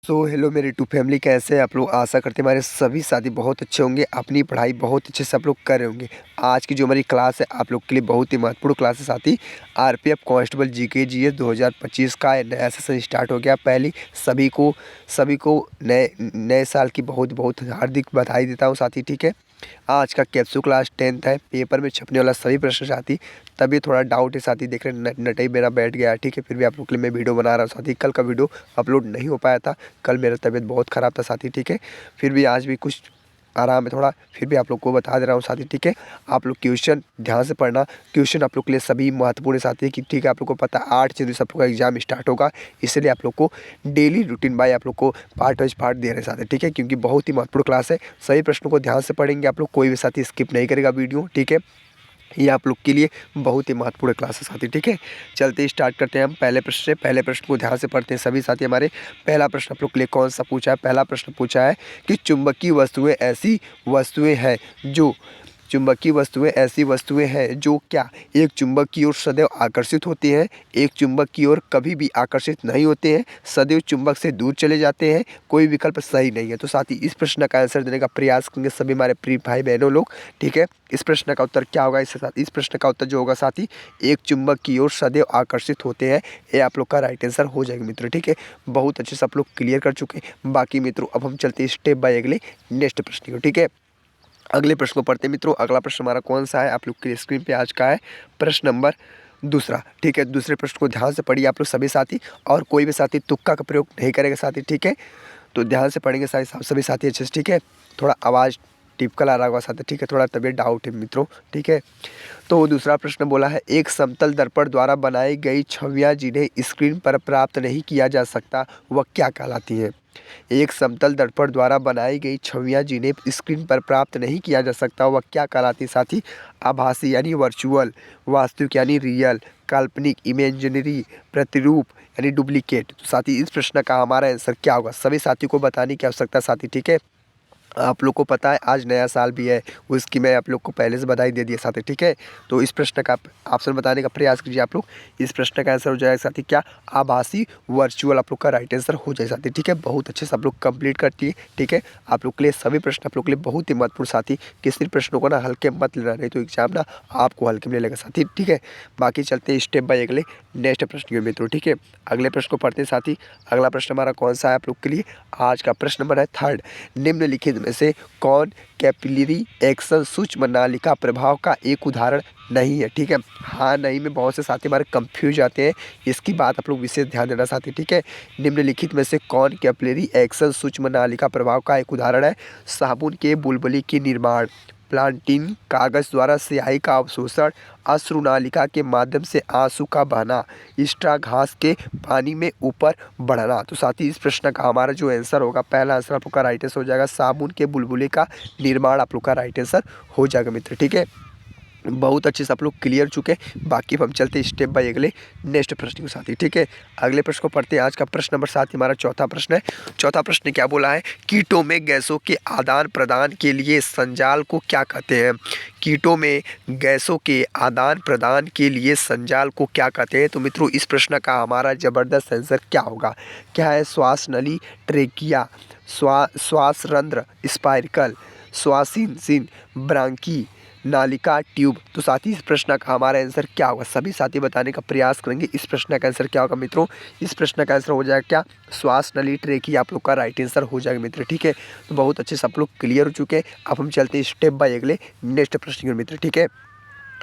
So hello मेरे to family, कैसे हैं आप लोग। आशा करते हैं हमारे सभी साथी बहुत अच्छे होंगे, अपनी पढ़ाई बहुत अच्छे से आप लोग कर रहे होंगे। आज की जो हमारी क्लास है आप लोग के लिए बहुत ही महत्वपूर्ण क्लास है साथी। आरपीएफ कांस्टेबल जीके जीएस 2025 का नया सेशन स्टार्ट हो गया। पहली सभी को नए नए साल की बहुत बहुत हार्दिक बधाई देता हूँ साथी। ठीक है, आज का कैप्सू क्लास 10th है, पेपर में छपने वाला सभी प्रश्न साथी। तभी थोड़ा डाउट है साथी, देख रहे नटई मेरा बैठ गया है। ठीक है, फिर भी आप लोग के लिए मैं वीडियो बना रहा हूँ साथी। कल का वीडियो अपलोड नहीं हो पाया था, कल मेरा तबीयत बहुत ख़राब था साथी। ठीक है, फिर भी आज भी कुछ आराम है थोड़ा, फिर भी आप लोग को बता दे रहा हूँ साथी। ठीक है, आप लोग क्वेश्चन ध्यान से पढ़ना। क्वेश्चन आप लोग के लिए सभी महत्वपूर्ण है साथी कि ठीक है, आप लोग को पता है 8 जनवरी से आप लोग का एग्जाम स्टार्ट होगा, इसलिए आप लोग को डेली रूटीन बाय आप लोग को पार्ट वाइज पार्ट दे रहे हैं साथी। ठीक है, क्योंकि बहुत ही महत्वपूर्ण क्लास है। सभी प्रश्नों को ध्यान से पढ़ेंगे आप लोग, कोई भी साथी स्किप नहीं करेगा वीडियो। ठीक है, ये आप लोग के लिए बहुत ही महत्वपूर्ण क्लास है साथी। ठीक है, चलते स्टार्ट करते हैं हम पहले प्रश्न से। पहले प्रश्न को ध्यान से पढ़ते हैं सभी साथी हमारे। पहला प्रश्न आप लोग के लिए कौन सा पूछा है। पहला प्रश्न पूछा है कि चुंबकीय वस्तुएं ऐसी वस्तुएं हैं जो चुंबकीय वस्तुएं ऐसी वस्तुएं हैं जो क्या एक चुंबक की ओर सदैव आकर्षित होती हैं, एक चुंबक की ओर कभी भी आकर्षित नहीं होते हैं, सदैव चुंबक से दूर चले जाते हैं। कोई विकल्प सही नहीं है। तो साथी इस प्रश्न का आंसर देने का प्रयास करेंगे सभी हमारे प्रिय भाई बहनों लोग। ठीक है, इस प्रश्न का उत्तर क्या होगा। इसके साथ इस प्रश्न का उत्तर जो होगा साथी, एक चुंबक की ओर सदैव आकर्षित होते हैं, ये आप लोग का राइट आंसर हो जाएगा मित्रों। ठीक है, बहुत अच्छे से आप लोग क्लियर कर चुके हैं। बाकी मित्रों अब हम चलते हैं स्टेप बाय अगले नेक्स्ट प्रश्न को। ठीक है, अगले प्रश्न को पढ़ते हैं मित्रों। अगला प्रश्न हमारा कौन सा है, आप लोग के स्क्रीन पे आज का है प्रश्न नंबर दूसरा। ठीक है, दूसरे प्रश्न को ध्यान से पढ़िए आप लोग सभी साथी, और कोई भी साथी तुक्का का प्रयोग नहीं करेगा साथी। ठीक है, तो ध्यान से पढ़ेंगे सभी साथी अच्छे से। ठीक है, थोड़ा आवाज़ टिपकल आ रहा होगा साथी। ठीक है, थोड़ा तबीयत डाउट है मित्रों। ठीक है, तो दूसरा प्रश्न बोला है, एक समतल दर्पण द्वारा बनाई गई छवियां जिन्हें स्क्रीन पर प्राप्त नहीं किया जा सकता वह क्या कहलाती हैं। एक समतल दर्पण द्वारा बनाई गई छवियां जिन्हें स्क्रीन पर प्राप्त नहीं किया जा सकता वह क्या कहलाती है साथी। आभासी यानी वर्चुअल, वास्तविक यानी रियल, काल्पनिक इमेजिनरी, प्रतिरूप यानी डुप्लीकेट। तो साथी इस प्रश्न का हमारा आंसर क्या होगा, सभी साथी को बताने की आवश्यकता साथी। ठीक है, आप लोग को पता है आज नया साल भी है, उसकी मैं आप लोग को पहले से बधाई दे दिया साथी। ठीक है, तो इस प्रश्न का ऑप्शन बताने का प्रयास कीजिए आप लोग। इस प्रश्न का आंसर हो जाएगा साथी क्या, आभासी वर्चुअल आप लोग का राइट आंसर हो जाए साथी। ठीक है, बहुत अच्छे से आप लोग कंप्लीट करती है। ठीक है, आप लोग के लिए सभी प्रश्न आप लोग के लिए बहुत ही महत्वपूर्ण साथी। किसी प्रश्नों को ना हल्के मत लेना, नहीं तो एग्जाम ना आपको हल्के में लेगा साथी। ठीक है, बाकी चलते हैं स्टेप बाय अगले नेक्स्ट प्रश्न के मित्रों। ठीक है, अगले प्रश्न को पढ़ते हैं साथी। अगला प्रश्न हमारा कौन सा है आप लोग के लिए, आज का प्रश्न नंबर है थर्ड। निम्नलिखित में से कौन कैपिलरी एक्शन सूक्ष्म नालिका प्रभाव का एक उदाहरण नहीं है। ठीक है, हाँ नहीं में बहुत से साथी हमारे कंफ्यूज जाते हैं, इसकी बात आप लोग विशेष ध्यान देना साथी। ठीक है, निम्नलिखित में से कौन कैपिलरी एक्शन सूक्ष्म नालिका प्रभाव का एक उदाहरण है। साबुन के बुलबुली की निर्माण, प्लांटिन कागज द्वारा स्याही का अवशोषण, अश्रुनालिका के माध्यम से आंसू का बहना, स्ट्रा घास के पानी में ऊपर बढ़ना। तो साथी इस प्रश्न का हमारा जो आंसर होगा, पहला आंसर आप लोग का राइट आंसर हो जाएगा, साबुन के बुलबुले का निर्माण आप लोग का राइट आंसर हो जाएगा मित्र। ठीक है, बहुत अच्छे से आप लोग क्लियर चुके हैं। बाकी अब हम चलते हैं स्टेप बाय अगले नेक्स्ट प्रश्न के साथ ही। ठीक है, अगले प्रश्न को पढ़ते हैं। आज का प्रश्न नंबर 7 हमारा चौथा प्रश्न है। चौथा प्रश्न क्या बोला है, कीटों में गैसों के आदान प्रदान के लिए संजाल को क्या कहते हैं। कीटों में गैसों के आदान प्रदान के लिए संजाल को क्या कहते हैं। तो मित्रों इस प्रश्न का हमारा जबरदस्त आंसर क्या होगा, क्या है, श्वास नली ट्रेकिया, श्वास रंध्र स्पाइरकल, श्वासिन ब्रांकी, नालिका ट्यूब। तो साथी इस प्रश्न का हमारा आंसर क्या होगा, सभी साथी बताने का प्रयास करेंगे। इस प्रश्न का आंसर क्या होगा मित्रों, इस प्रश्न का आंसर हो जाएगा क्या, श्वास नली ट्रेकिया आप लोग का राइट आंसर हो जाएगा मित्र। ठीक है, तो बहुत अच्छे से आप लोग क्लियर हो चुके हैं। अब हम चलते हैं स्टेप बाय अगले नेक्स्ट प्रश्न के मित्र। ठीक है,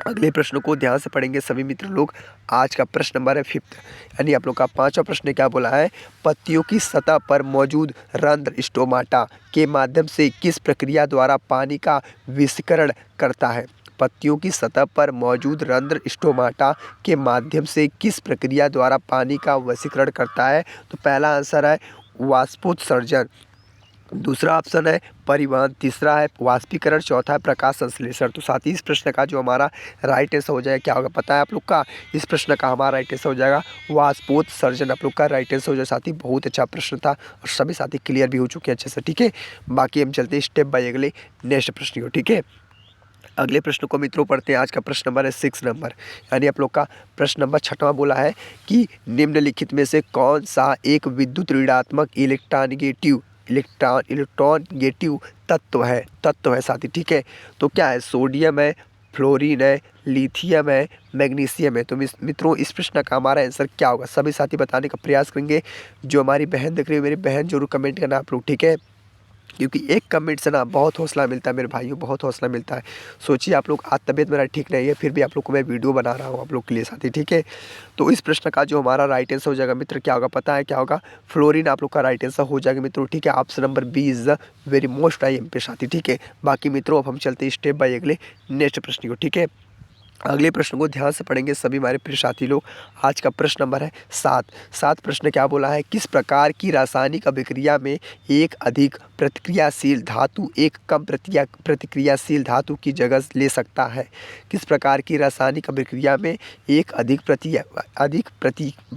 अगले प्रश्नों को ध्यान से पढ़ेंगे सभी मित्र लोग। आज का प्रश्न नंबर है 5th, यानी आप लोग का पांचवा प्रश्न क्या बोला है, पत्तियों की सतह पर मौजूद रंध्र स्टोमाटा के माध्यम से किस प्रक्रिया द्वारा पानी का विषीकरण करता है। पत्तियों की सतह पर मौजूद रंध्र स्टोमाटा के माध्यम से किस प्रक्रिया द्वारा पानी का वशीकरण करता है। तो पहला आंसर है वाष्पोत्सर्जन, दूसरा ऑप्शन है परिवहन, तीसरा है वाष्पीकरण, चौथा है प्रकाश संश्लेषण। तो साथ ही इस प्रश्न का जो हमारा राइट आंसर हो जाएगा क्या होगा, पता है आप लोग का, इस प्रश्न का हमारा राइट आंसर हो जाएगा वाष्पोत्सर्जन आप लोग का राइट आंसर हो जाएगा साथी। बहुत अच्छा प्रश्न था और सभी साथी क्लियर भी हो चुके हैं अच्छे से। ठीक है, बाकी हम चलते हैं स्टेप बाय अगले नेक्स्ट प्रश्न को। ठीक है, अगले प्रश्न को मित्रों पढ़ते हैं। आज का प्रश्न नंबर है 6 नंबर, यानी आप लोग का प्रश्न नंबर 6वां बोला है कि निम्नलिखित में से कौन सा एक विद्युत ऋणात्मक इलेक्ट्रॉन नेगेटिव तत्व है साथी, ठीक है। तो क्या है, सोडियम है, फ्लोरीन है, लिथियम है, मैग्नीशियम है। तो मित्रों इस प्रश्न का हमारा आंसर क्या होगा, सभी साथी बताने का प्रयास करेंगे। जो हमारी बहन देख रही है, मेरी बहन जरूर कमेंट करना आप लोग, ठीक है, क्योंकि एक कमेंट से ना बहुत हौसला मिलता है मेरे भाइयों, बहुत हौसला मिलता है। सोचिए आप लोग, आज तबीयत मेरा ठीक नहीं है, फिर भी आप लोग को मैं वीडियो बना रहा हूँ आप लोग के लिए साथी, ठीक है। तो इस प्रश्न का जो हमारा राइट आंसर हो जाएगा मित्र, क्या होगा पता है, क्या होगा, फ्लोरीन आप लोग का राइट आंसर हो जाएगा मित्रों, ठीक है। Option number B is the very most I M P साथी, ठीक है। बाकी मित्रों अब हम चलते हैं स्टेप बाय अगले नेक्स्ट प्रश्न को, ठीक है। अगले प्रश्न को ध्यान से पढ़ेंगे सभी हमारे प्रिय साथी लोग। आज का प्रश्न नंबर है 7 प्रश्न क्या बोला है, किस प्रकार की रासायनिक अभिक्रिया में एक अधिक प्रतिक्रियाशील धातु एक कम प्रतिक्रियाशील धातु की जगह ले सकता है। किस प्रकार की रासायनिक अभिक्रिया में एक अधिक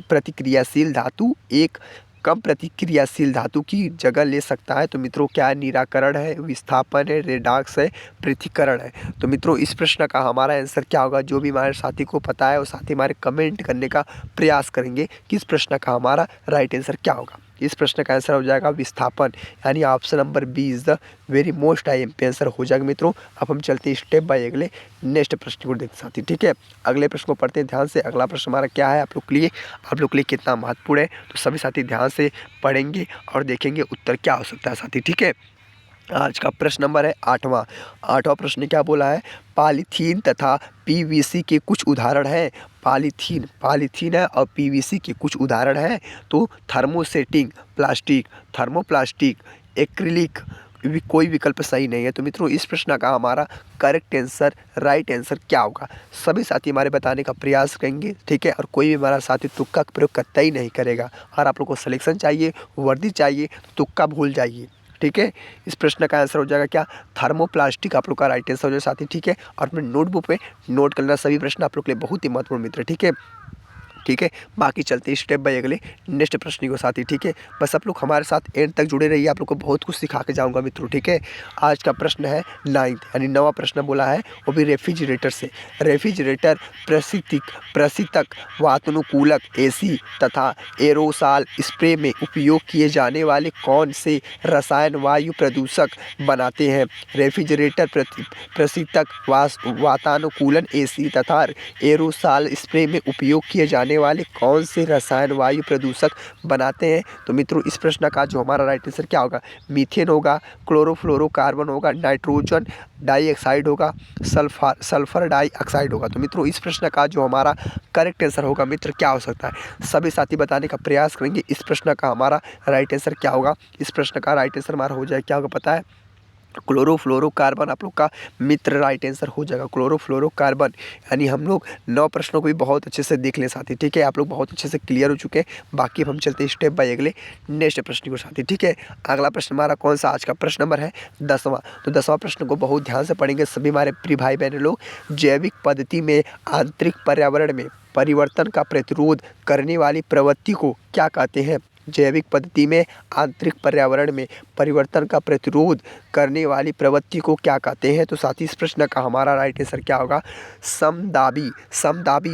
प्रतिक्रियाशील धातु एक कम प्रतिक्रियाशील धातु की जगह ले सकता है। तो मित्रों क्या है, निराकरण है, विस्थापन है, रेडॉक्स है, पृथक्करण है। तो मित्रों इस प्रश्न का हमारा आंसर क्या होगा, जो भी हमारे साथी को पता है वो साथी हमारे कमेंट करने का प्रयास करेंगे कि इस प्रश्न का हमारा राइट आंसर क्या होगा। इस प्रश्न का आंसर हो जाएगा विस्थापन, यानी option number B is the very most I M P answer हो जाएगा मित्रों। अब हम चलते हैं स्टेप बाय अगले नेक्स्ट प्रश्न को देखते साथी, ठीक है। अगले प्रश्न को पढ़ते हैं ध्यान से। अगला प्रश्न हमारा क्या है, आप लोग के लिए कितना महत्वपूर्ण है, तो सभी साथी ध्यान से पढ़ेंगे और देखेंगे उत्तर क्या हो सकता है साथी, ठीक है। आज का प्रश्न नंबर है 8वां प्रश्न क्या बोला है, पॉलीथीन तथा पीवीसी के कुछ उदाहरण हैं। पॉलीथीन है और पीवीसी के कुछ उदाहरण हैं। तो थर्मोसेटिंग प्लास्टिक, थर्मोप्लास्टिक, एक्रिलिक, कोई विकल्प सही नहीं है। तो मित्रों इस प्रश्न का हमारा करेक्ट आंसर, राइट आंसर क्या होगा, सभी साथी हमारे बताने का प्रयास करेंगे, ठीक है। और कोई भी हमारा साथी तुक्का का प्रयोग करता ही नहीं करेगा। और आप लोग को सिलेक्शन चाहिए, वर्दी चाहिए, तो तुक्का भूल जाइए, ठीक है। इस प्रश्न का आंसर हो जाएगा क्या, थर्मोप्लास्टिक आप लोग का राइट आंसर हो जाएगा साथी, ठीक है। और अपने नोटबुक पे नोट करना सभी प्रश्न आप लोग के लिए बहुत ही महत्वपूर्ण मित्र, ठीक है। बाकी चलते हैं स्टेप बाय अगले नेक्स्ट प्रश्न को साथी, ठीक है। बस आप लोग हमारे साथ एंड तक जुड़े रहिए, आप लोग को बहुत कुछ सिखा के जाऊंगा मित्रों, ठीक है। आज का प्रश्न है 9th, यानी 9वां प्रश्न बोला है, वो भी रेफ्रिजरेटर से। रेफ्रिजरेटर प्रशीतक, वातानुकूलक, एसी तथा एरोसॉल स्प्रे में उपयोग किए जाने वाले कौन से रसायन वायु प्रदूषक बनाते हैं। रेफ्रिजरेटर प्रशीतक, वातानुकूलन, एसी तथा एरोसॉल स्प्रे में उपयोग किए जाने वाले कौन से रसायन वायु प्रदूषक बनाते हैं। तो मित्रों इस प्रश्न का जो हमारा राइट आंसर क्या होगा, मीथेन होगा, क्लोरोफ्लोरोकार्बन होगा, नाइट्रोजन डाइऑक्साइड होगा, सल्फर डाइऑक्साइड होगा। तो मित्रों इस प्रश्न का जो हमारा करेक्ट आंसर होगा मित्र क्या हो सकता है, सभी साथी बताने का प्रयास करेंगे। इस प्रश्न का हमारा राइट आंसर क्या होगा, इस प्रश्न का राइट आंसर हमारा हो जाए क्या होगा पता है, क्लोरोफ्लोरोकार्बन आप लोग का मित्र राइट आंसर हो जाएगा, क्लोरोफ्लोरोकार्बन। यानी हम लोग 9 प्रश्नों को भी बहुत अच्छे से देख लें साथी, ठीक है। आप लोग बहुत अच्छे से क्लियर हो चुके हैं। बाकी अब हम चलते हैं स्टेप बाय अगले नेक्स्ट प्रश्न को साथी, ठीक है। अगला प्रश्न हमारा कौन सा, आज का प्रश्न नंबर है 10वां। तो 10वां प्रश्न को बहुत ध्यान से पढ़ेंगे सभी हमारे प्रिय भाई बहन लोग। जैविक पद्धति में आंतरिक पर्यावरण में परिवर्तन का प्रतिरोध करने वाली प्रवृत्ति को क्या कहते हैं। जैविक पद्धति में आंतरिक पर्यावरण में परिवर्तन का प्रतिरोध करने वाली प्रवृत्ति को क्या कहते हैं। तो साथ ही इस प्रश्न का हमारा राइट आंसर क्या होगा, समदाबी।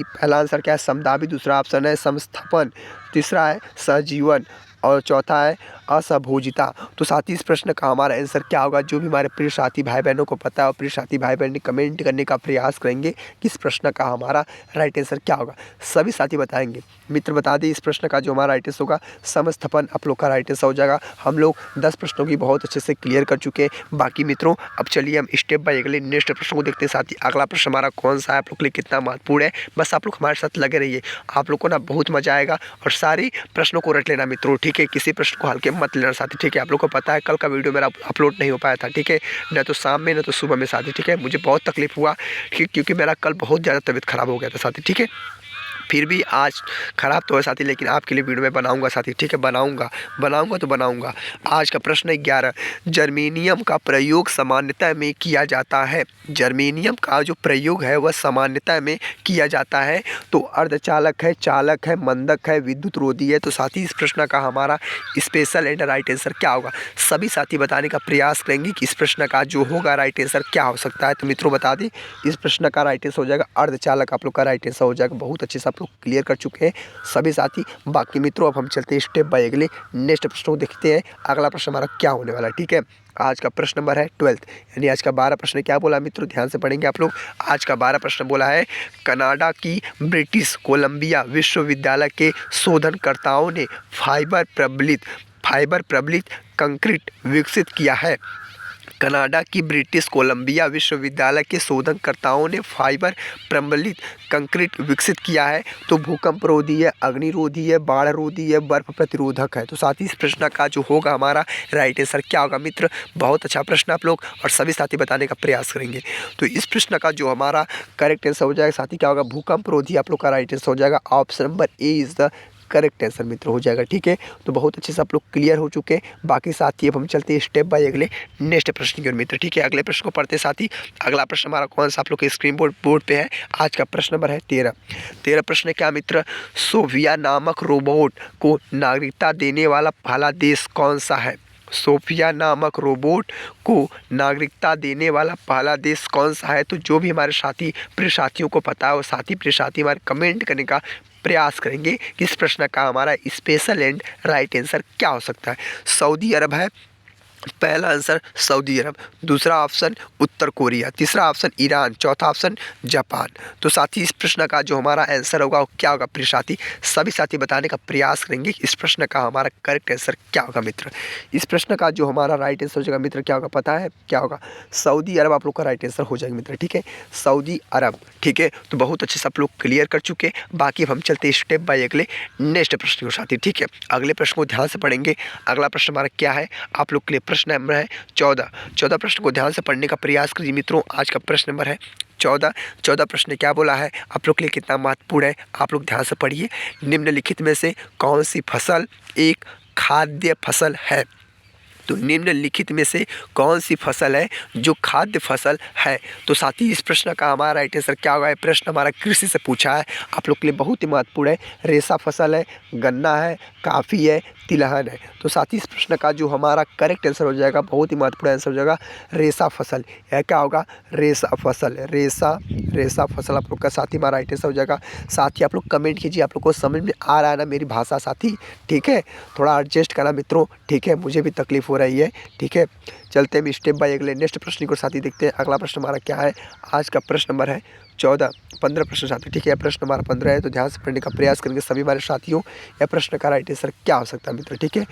पहला आंसर क्या है, समदाबी। दूसरा ऑप्शन है समस्थापन, तीसरा है सहजीवन और चौथा है असभोजिता। तो साथ ही इस प्रश्न का हमारा आंसर क्या होगा, जो भी हमारे प्रिय साथी भाई बहनों को पता है और प्रिय साथी भाई बहन कमेंट करने का प्रयास करेंगे कि इस प्रश्न का हमारा राइट आंसर क्या होगा, सभी साथी बताएंगे। मित्र बता दें इस प्रश्न का जो हमारा राइट आंसर होगा समस्थापन आप लोग का राइट आंसर हो जाएगा। हम लोग 10 प्रश्नों की बहुत अच्छे से क्लियर कर चुके हैं। बाकी मित्रों अब चलिए हम स्टेप बाय अगले नेक्स्ट प्रश्न को देखते हैं साथी। अगला प्रश्न हमारा कौन सा है, आप लोग के लिए कितना महत्वपूर्ण है, बस आप लोग हमारे साथ लगे रहिए, आप लोग को ना बहुत मजा आएगा। और सारी प्रश्नों को रट लेना मित्रों, ठीक है। किसी प्रश्न को हल्के मत लेना साथी, ठीक है। आप लोग को पता है कल का वीडियो मेरा अपलोड नहीं हो पाया था, ठीक है, न तो शाम में न तो सुबह में साथी, ठीक है। मुझे बहुत तकलीफ हुआ क्योंकि मेरा कल बहुत ज़्यादा तबीयत खराब हो गया था साथी, ठीक है। फिर भी आज ख़राब तो है साथी, लेकिन आपके लिए वीडियो में बनाऊंगा साथी, ठीक है। बनाऊंगा तो बनाऊंगा। आज का प्रश्न है 11, जर्मेनियम का प्रयोग सामान्यतः में किया जाता है। जर्मेनियम का जो प्रयोग है वह सामान्यतः में किया जाता है तो अर्धचालक है, चालक है, मंदक है, विद्युत रोधी है। तो साथी इस प्रश्न का हमारा स्पेशल एंड राइट आंसर क्या होगा, सभी साथी बताने का प्रयास करेंगे कि इस प्रश्न का जो होगा राइट आंसर क्या हो सकता है। तो मित्रों बता दें, इस प्रश्न का राइट आंसर हो जाएगा अर्धचालक, आप लोग का राइट आंसर हो जाएगा। बहुत अच्छे से आप लोग क्लियर कर चुके हैं सभी साथी। बाकी मित्रों अब हम चलते हैं स्टेप बाय अगले नेक्स्ट प्रश्न को देखते हैं। अगला प्रश्न हमारा क्या होने वाला है, ठीक है। आज का प्रश्न नंबर है 12, यानी आज का 12 प्रश्न क्या बोला मित्रों, ध्यान से पढ़ेंगे आप लोग। आज का 12 प्रश्न बोला है, कनाडा की ब्रिटिश कोलंबिया विश्वविद्यालय के शोधनकर्ताओं ने फाइबर प्रबलित कंक्रीट विकसित किया है। कनाडा की ब्रिटिश कोलंबिया विश्वविद्यालय के शोधनकर्ताओं ने फाइबर प्रबलित कंक्रीट विकसित किया है। तो भूकंप रोधी है, अग्निरोधी है, बाढ़ रोधी है, बर्फ प्रतिरोधक है। तो साथ ही इस प्रश्न का जो होगा हमारा राइट आंसर क्या होगा मित्र, बहुत अच्छा प्रश्न आप लोग और सभी साथी बताने का प्रयास करेंगे। तो इस प्रश्न का जो हमारा करेक्ट आंसर हो जाएगा साथी क्या होगा, भूकंप रोधी आप लोग का राइट आंसर हो जाएगा। Option number A is the correct answer मित्र हो जाएगा, ठीक है। तो बहुत अच्छे से आप लोग क्लियर हो चुके हैं। बाकी साथी अब हम चलते हैं स्टेप बाय अगले नेक्स्ट प्रश्न की ओर मित्र, ठीक है। अगले प्रश्न को पढ़ते साथी। अगला प्रश्न हमारा कौन सा आप लोग के स्क्रीन बोर्ड पे है। आज का प्रश्न नंबर है 13 प्रश्न क्या मित्र, सोफिया नामक रोबोट को नागरिकता देने वाला पहला देश कौन सा है। सोफिया नामक रोबोट को नागरिकता देने वाला पहला देश कौन सा है। तो जो भी हमारे साथी प्रिय साथियों को पता है वो साथी प्रिय साथी हमारे कमेंट करने का प्रयास करेंगे कि इस प्रश्न का हमारा स्पेशल एंड राइट आंसर क्या हो सकता है। सऊदी अरब है पहला आंसर, सऊदी अरब। दूसरा ऑप्शन उत्तर कोरिया, तीसरा ऑप्शन ईरान, चौथा ऑप्शन जापान। तो साथी इस प्रश्न का जो हमारा आंसर होगा वो क्या होगा प्रिय साथी, सभी साथी बताने का प्रयास करेंगे कि इस प्रश्न का हमारा करेक्ट आंसर क्या होगा मित्र। इस प्रश्न का जो हमारा राइट आंसर हो जाएगा मित्र क्या होगा पता है क्या होगा, सऊदी अरब आप लोग का राइट आंसर हो जाएगा मित्र, ठीक है। सऊदी अरब, ठीक है। तो बहुत अच्छे से आप लोग क्लियर कर चुके हैं। बाकी अब हम चलते हैं स्टेप बाय अगले नेक्स्ट प्रश्न के साथी, ठीक है। अगले प्रश्न को ध्यान से पढ़ेंगे। अगला प्रश्न हमारा क्या है आप लोग के लिए, प्रश्न नंबर है 14 प्रश्न को ध्यान से पढ़ने का प्रयास कीजिए मित्रों। आज का प्रश्न नंबर है 14 प्रश्न क्या बोला है आप लोग के लिए, कितना महत्वपूर्ण है आप लोग ध्यान से पढ़िए। निम्नलिखित में से कौन सी फसल एक खाद्य फसल है। तो निम्नलिखित में से कौन सी फसल है जो खाद्य फसल है। तो साथी इस प्रश्न का हमारा राइट आंसर क्या होगा, प्रश्न हमारा कृषि से पूछा है, आप लोग के लिए बहुत ही महत्वपूर्ण है। रेशा फसल है, गन्ना है, काफ़ी है, तिलहन है। तो साथी इस प्रश्न का जो हमारा करेक्ट आंसर हो जाएगा, बहुत ही महत्वपूर्ण आंसर हो जाएगा रेशा फसल। यह क्या होगा, रेशा फसल, रेशा फसल आप लोग का साथी हमारा राइट आंसर हो जाएगा। साथ ही आप लोग कमेंट कीजिए, आप लोग को समझ में आ रहा है ना मेरी भाषा साथी, ठीक है। थोड़ा एडजस्ट करना मित्रों, ठीक है, मुझे भी तकलीफ हो रही है, ठीक है। चलते हैं स्टेप बाय अगले नेक्स्ट प्रश्न को साथी देखते हैं। अगला प्रश्न हमारा क्या है, आज का प्रश्न नंबर है 15 प्रश्न साथी, ठीक है। यह प्रश्न हमारा 15 है, तो ध्यान से पढ़ने का प्रयास करेंगे सभी हमारे साथियों। यह प्रश्न का राइट आंसर क्या हो सकता है मित्र, ठीक है।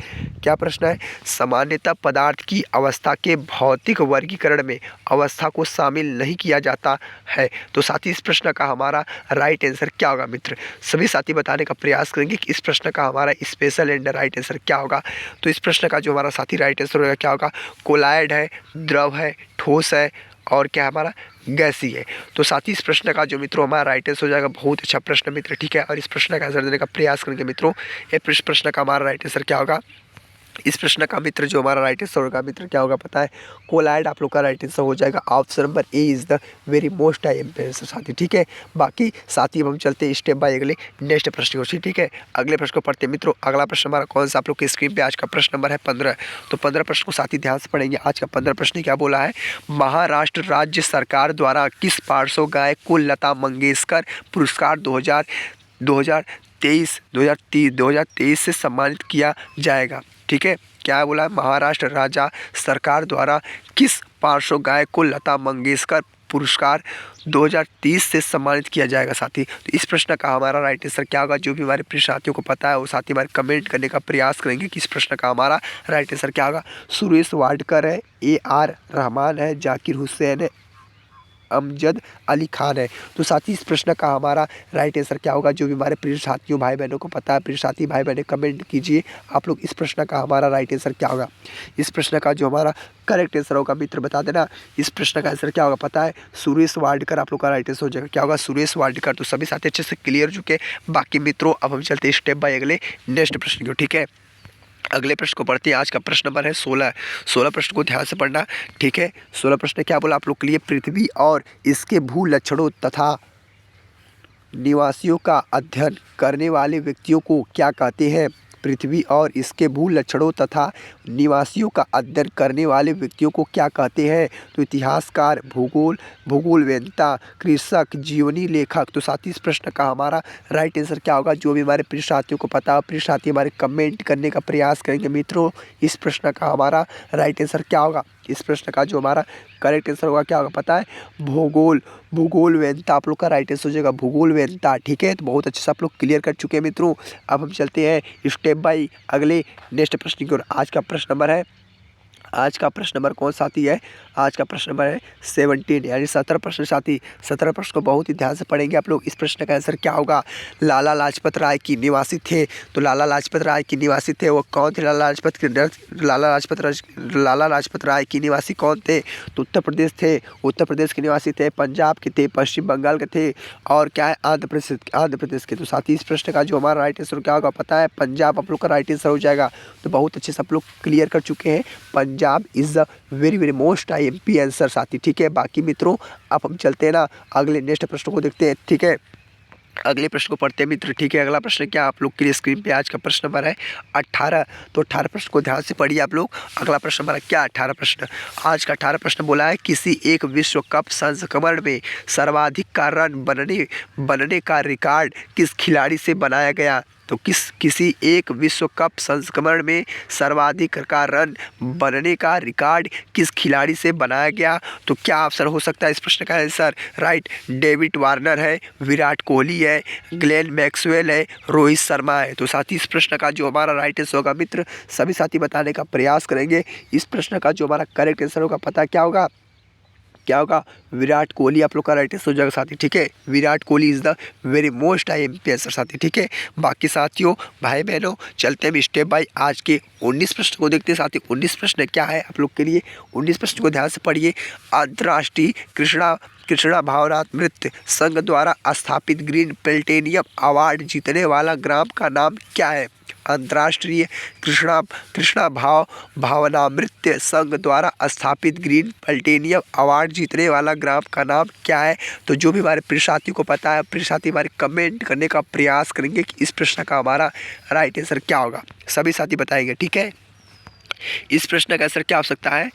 क्या प्रश्न है, सामान्यतः पदार्थ की अवस्था के भौतिक वर्गीकरण में अवस्था को शामिल नहीं किया जाता है। तो साथी इस प्रश्न का हमारा राइट आंसर क्या होगा मित्र, सभी साथी बताने का प्रयास करेंगे कि इस प्रश्न का हमारा स्पेशल एंड राइट आंसर क्या होगा। तो इस प्रश्न का जो हमारा साथी राइट आंसर होगा क्या होगा, कोलायड है, द्रव है, ठोस है और क्या हमारा गैसीय है। तो साथ ही इस प्रश्न का जो मित्रों हमारा राइट आंसर हो जाएगा, बहुत अच्छा प्रश्न मित्र, ठीक है। और इस प्रश्न का आंसर देने का प्रयास करेंगे मित्रों। ये प्रश्न का हमारा राइट आंसर क्या होगा, इस प्रश्न का मित्र जो हमारा राइट आंसर होगा मित्र क्या होगा पता है, कोलाइड आप लोग का राइट आंसर हो जाएगा। Option number A is the very most answer साथी, ठीक है। बाकी साथी हम चलते हैं स्टेप बाय अगले नेक्स्ट प्रश्न को, ठीक है। अगले प्रश्न को पढ़ते हैं मित्रों। अगला प्रश्न हमारा कौन सा आप लोग की स्क्रीन पे आज का प्रश्न नंबर है 15। तो 15 प्रश्न को साथी ध्यान से पढ़ेंगे। आज का 15 प्रश्न क्या बोला है, महाराष्ट्र राज्य सरकार द्वारा किस पार्श्व गायक को लता मंगेशकर पुरस्कार 2023 से सम्मानित किया जाएगा, ठीक है। क्या बोला है, महाराष्ट्र राज्य सरकार द्वारा किस पार्श्व गायक को लता मंगेशकर पुरस्कार 2030 से सम्मानित किया जाएगा साथी। तो इस प्रश्न का हमारा राइट आंसर क्या होगा, जो भी हमारे प्रिय साथियों को पता है वो साथी हमारे कमेंट करने का प्रयास करेंगे कि इस प्रश्न का हमारा राइट आंसर क्या होगा। सुरेश वाडकर है, AR रहमान है, जाकिर हुसैन है, अमजद अली खान है। तो साथी इस प्रश्न का हमारा राइट आंसर क्या होगा, जो भी हमारे प्रिय साथियों भाई बहनों को पता है, प्रिय साथी भाई बहनों कमेंट कीजिए आप लोग इस प्रश्न का हमारा राइट आंसर क्या होगा। इस प्रश्न का जो हमारा करेक्ट आंसर होगा मित्र बता देना। इस प्रश्न का आंसर क्या होगा पता है, सुरेश वाडकर आप लोग का राइट आंसर हो जाएगा। क्या होगा, सुरेश वाडकर। तो सभी साथी अच्छे से क्लियर हो चुके हैं। बाकी मित्रों अब हम चलते हैं स्टेप बाय अगले नेक्स्ट प्रश्न को। ठीक है, अगले प्रश्न को पढ़ते हैं। आज का प्रश्न नंबर है 16। 16 प्रश्न को ध्यान से पढ़ना। ठीक है, 16 प्रश्न क्या बोला आप लोग के लिए, पृथ्वी और इसके भू लक्षणों तथा निवासियों का अध्ययन करने वाले व्यक्तियों को क्या कहते हैं। पृथ्वी और इसके भू लक्षणों तथा निवासियों का अध्ययन करने वाले व्यक्तियों को क्या कहते हैं। तो इतिहासकार, भूगोलवेत्ता, कृषक, जीवनी लेखक। तो साथ ही इस प्रश्न का हमारा राइट आंसर क्या होगा, जो भी हमारे प्रिय साथियों को पता है, प्रिय साथी हमारे कमेंट करने का प्रयास करेंगे मित्रों। इस प्रश्न का हमारा राइट आंसर क्या होगा, इस प्रश्न का जो हमारा करेक्ट आंसर होगा क्या होगा पता है, भूगोलवेत्ता आप लोग का राइट आंसर हो जाएगा, भूगोलवेत्ता। ठीक है, तो बहुत अच्छे से आप लोग क्लियर कर चुके हैं मित्रों। अब हम चलते हैं स्टेप बाय अगले नेक्स्ट प्रश्न की ओर। आज का प्रश्न नंबर है, आज का प्रश्न नंबर कौन साथी है, आज का प्रश्न नंबर है 17 यानी 17 प्रश्न साथी। 17 प्रश्न को बहुत ही ध्यान से पढ़ेंगे आप लोग। इस प्रश्न का आंसर क्या होगा, लाला लाजपत राय की निवासी थे। तो लाला लाजपत राय की निवासी थे वो कौन थे, लाला लाजपत राय की निवासी कौन थे। तो उत्तर प्रदेश थे, उत्तर प्रदेश के निवासी थे, पंजाब के थे, पश्चिम बंगाल के थे और क्या है आंध्र प्रदेश के। तो साथी इस प्रश्न का जो हमारा राइट आंसर क्या होगा पता है, पंजाब आप लोग का राइट आंसर हो जाएगा। तो बहुत अच्छे से आप लोग क्लियर कर चुके हैं, Punjab is the very most IMP answer साथी। ठीक है, बाकी मित्रों अब हम चलते हैं ना अगले नेक्स्ट प्रश्न को देखते हैं। ठीक है, अगले प्रश्न को पढ़ते हैं मित्र। ठीक है, अगला प्रश्न क्या आप लोग के लिए स्क्रीन पे आज का प्रश्न नंबर है 18। तो 18 प्रश्न को ध्यान से पढ़िए आप लोग। अगला प्रश्न हमारा क्या 18 प्रश्न, आज का 18 प्रश्न बोला है, किसी एक विश्व कप संस्करण में सर्वाधिक का रन बनने का रिकॉर्ड किस खिलाड़ी से बनाया गया। तो किसी एक विश्व कप संस्करण में सर्वाधिक का रन बनने का रिकॉर्ड किस खिलाड़ी से बनाया गया। तो क्या आंसर हो सकता है इस प्रश्न का आंसर, राइट, डेविड वार्नर है, विराट कोहली है, ग्लेन मैक्सवेल है, रोहित शर्मा है। तो साथी इस प्रश्न का जो हमारा राइट आंसर होगा मित्र, सभी साथी बताने का प्रयास करेंगे। इस प्रश्न का जो हमारा करेक्ट आंसर होगा पता क्या होगा, क्या होगा, विराट कोहली आप लोग का राइट आंसर हो जाएगा साथी। ठीक है, Virat Kohli is the very most IMP answer साथी। ठीक है, बाकी साथियों भाई बहनों चलते हैं स्टेप बाय आज के 19 प्रश्न को देखते हैं साथी। 19 प्रश्न क्या है आप लोग के लिए, 19 प्रश्न को ध्यान से पढ़िए। अंतर्राष्ट्रीय कृष्णा भावनामृत संघ द्वारा स्थापित ग्रीन प्लेटिनियम अवार्ड जीतने वाला ग्राम का नाम क्या है। अंतर्राष्ट्रीय कृष्णा भावनामृत संघ द्वारा स्थापित ग्रीन प्लेटिनियम अवार्ड जीतने वाला ग्राम का नाम क्या है। तो जो भी हमारे प्रिय साथी को पता है, प्रिय साथी हमारे कमेंट करने का प्रयास करेंगे कि इस प्रश्न का हमारा राइट आंसर क्या होगा, सभी साथी बताएंगे। ठीक है, इस प्रश्न का आंसर क्या हो सकता है,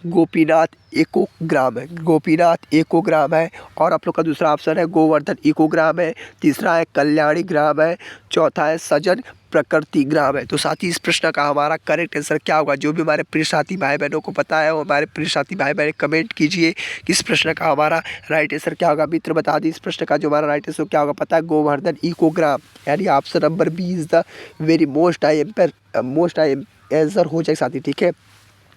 गोपीनाथ इकोग्राम है, गोपीनाथ इकोग्राम है। और आप लोग का दूसरा ऑप्शन है गोवर्धन इकोग्राम है, तीसरा है कल्याणी ग्राम है, चौथा है सजन प्रकृति ग्राम है। तो साथी इस प्रश्न का हमारा करेक्ट आंसर क्या होगा, जो भी हमारे प्रिय साथी भाई बहनों को पता है वो हमारे प्रिय साथी भाई बहन कमेंट कीजिए कि इस प्रश्न का हमारा राइट आंसर क्या होगा। मित्र बता दी इस प्रश्न का जो हमारा राइट आंसर क्या होगा पता है, गोवर्धन इकोग्राम यानी option number B is the very most IMP answer हो जाए साथी। ठीक है,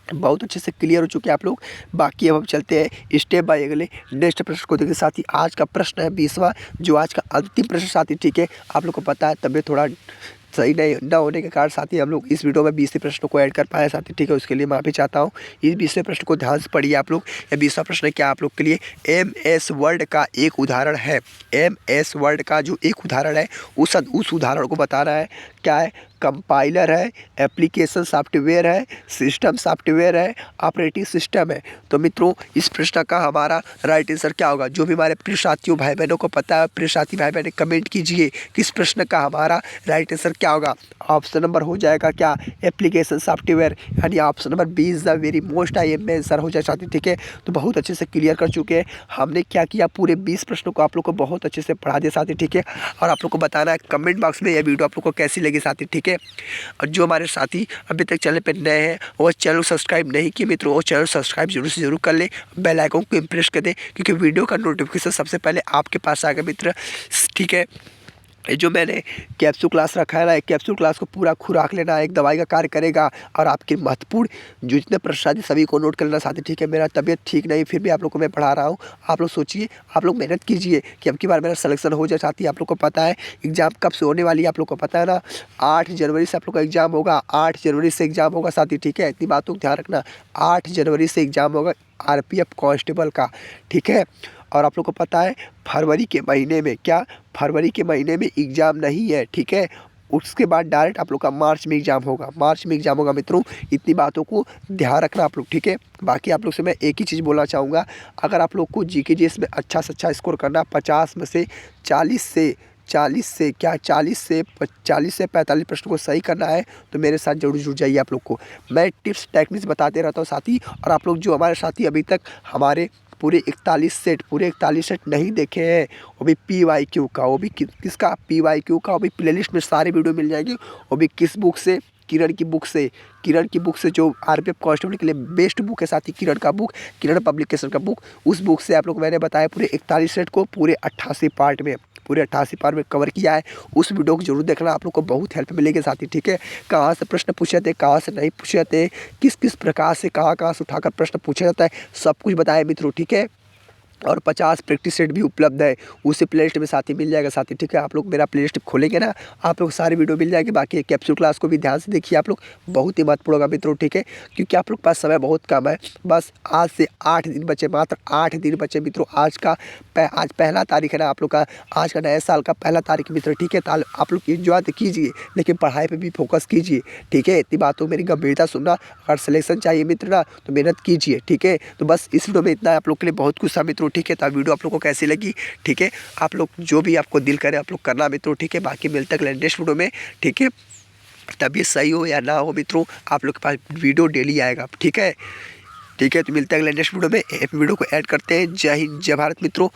बहुत अच्छे से क्लियर हो चुके हैं आप लोग। बाकी अब हम चलते हैं स्टेप बाय अगले नेक्स्ट प्रश्न को देखिए साथी। आज का प्रश्न है 20वां, जो आज का अंतिम प्रश्न साथी। ठीक है, आप लोग को पता है तबियत थोड़ा सही नहीं न होने के कारण साथी हम लोग इस वीडियो में 20वें प्रश्न को ऐड कर पाए साथी। ठीक है, उसके लिए माफ़ी चाहता हूँ। इस 20वें प्रश्न को ध्यान से पढ़िए आप लोग। यह 20वां प्रश्न क्या आप लोग के लिए MS वर्ड का एक उदाहरण है। MS वर्ड का जो एक उदाहरण है उस उदाहरण को बताना है। क्या है, कंपाइलर है, एप्लीकेशन सॉफ्टवेयर है, सिस्टम सॉफ्टवेयर है, ऑपरेटिंग सिस्टम है। तो मित्रों इस प्रश्न का हमारा राइट आंसर क्या होगा, जो भी हमारे प्रिय साथियों भाई बहनों को पता है, प्रिय साथी भाई बहन कमेंट कीजिए कि इस प्रश्न का हमारा राइट आंसर क्या होगा। ऑप्शन नंबर हो जाएगा क्या, एप्लीकेशन सॉफ्टवेयर, यानी option number B is the very most IMP answer हो जाए साथी। ठीक है, तो बहुत अच्छे से क्लियर कर चुके हैं। हमने क्या किया, पूरे 20 प्रश्नों को आप लोग को बहुत अच्छे से पढ़ा दिया साथी। ठीक है, और आप लोग को बताना है कमेंट बॉक्स में यह वीडियो आप लोग को कैसी लगी साथी। ठीक है, और जो हमारे साथी अभी तक चैनल पर नए हैं वो चैनल सब्सक्राइब नहीं किए मित्रों, वो चैनल सब्सक्राइब जरूर से जरूर कर ले, बेल आइकन को प्रेस कर दें, क्योंकि वीडियो का नोटिफिकेशन सबसे पहले आपके पास आएगा मित्र। ठीक है, ये जो मैंने कैप्सूल क्लास रखा है ना, एक कैप्सूल क्लास को पूरा खुराक लेना एक दवाई का कार्य करेगा। और आपके महत्वपूर्ण जो जितने प्रश्न आते सभी को नोट कर लेना साथी, ठीक है। मेरा तबीयत ठीक नहीं फिर भी आप लोग को मैं पढ़ा रहा हूँ। आप लोग सोचिए, आप लोग मेहनत कीजिए कि अब की बार मेरा सिलेक्शन हो जाए साथी। आप लोग को पता है एग्ज़ाम कब से होने वाली है, आप लोग को पता है ना। 8 जनवरी से आप लोग का एग्ज़ाम होगा, 8 जनवरी से एग्ज़ाम होगा साथी, ठीक है। इतनी बातों का ध्यान रखना, 8 जनवरी से एग्ज़ाम होगा आरपीएफ कांस्टेबल का, ठीक है। और आप लोग को पता है फरवरी के महीने में, क्या फरवरी के महीने में एग्ज़ाम नहीं है, ठीक है। उसके बाद डायरेक्ट आप लोग का मार्च में एग्ज़ाम होगा, मार्च में एग्ज़ाम होगा मित्रों। इतनी बातों को ध्यान रखना आप लोग, ठीक है। बाकी आप लोग से मैं एक ही चीज़ बोलना चाहूँगा, अगर आप लोग को जीके जीएस में अच्छा से अच्छा स्कोर करना, 50 में से 40 से क्या 40 से 45 प्रश्न को सही करना है तो मेरे साथ जरूर जुड़ जाइए। आप लोग को मैं टिप्स टेक्निक्स बताते रहता हूँ साथी। और आप लोग जो हमारे साथी अभी तक हमारे पूरे 41 सेट नहीं देखे हैं, वो भी PYQ का, वो भी किसका PYQ का, वो भी प्लेलिस्ट में सारे वीडियो मिल जाएंगे। वो भी किस बुक से, किरण की बुक से, किरण की बुक से जो आरपीएफ कांस्टेबल के लिए बेस्ट बुक है साथी, किरण का बुक, किरण पब्लिकेशन का बुक। उस बुक से आप लोग मैंने बताया पूरे 41 सेट को पूरे 88 पार्ट में, पूरे 88 पार्ट में कवर किया है। उस वीडियो को जरूर देखना, आप लोग को बहुत हेल्प मिलेगी साथी, ठीक है। कहाँ से प्रश्न पूछे थे, कहाँ से नहीं पूछे थे, किस किस प्रकार से कहाँ से उठाकर प्रश्न पूछा जाता है, सब कुछ बताया मित्रों, ठीक है। और 50 प्रैक्टिस सेट भी उपलब्ध है, उसी प्लेलिस्ट में साथी मिल जाएगा साथी, ठीक है। आप लोग मेरा प्लेलिस्ट खोलेंगे ना, आप लोग सारी वीडियो मिल जाएगी। बाकी कैप्सूल क्लास को भी ध्यान से देखिए आप लोग, बहुत ही महत्वपूर्ण होगा मित्रों, ठीक है। क्योंकि आप लोग के पास समय बहुत कम है, बस आज से 8 दिन बचे, मात्र 8 दिन बचे मित्रों। आज पहला तारीख है ना आप लोग का, आज का नए साल का पहला तारीख मित्र, ठीक है। आप लोग इंजॉय तो कीजिए लेकिन पढ़ाई पर भी फोकस कीजिए, ठीक है। इतनी बातों मेरी गंभीरता सुनना, अगर सिलेक्शन चाहिए मित्र ना तो मेहनत कीजिए, ठीक है। तो बस इस वीडियो में इतना, आप लोग के लिए बहुत कुछ था मित्रों, ठीक है। तो वीडियो आप लोग को कैसी लगी, ठीक है। आप लोग जो भी आपको दिल करे आप लोग करना मित्रों, ठीक है। बाकी मिलते हैं नेक्स्ट वीडियो में, ठीक है। तबीयत सही हो या ना हो मित्रों, आप लोग के पास वीडियो डेली आएगा, ठीक है। ठीक है, तो मिलते हैं अगले नेक्स्ट वीडियो में। वीडियो को ऐड करते हैं। जय हिंद, जय भारत मित्रों।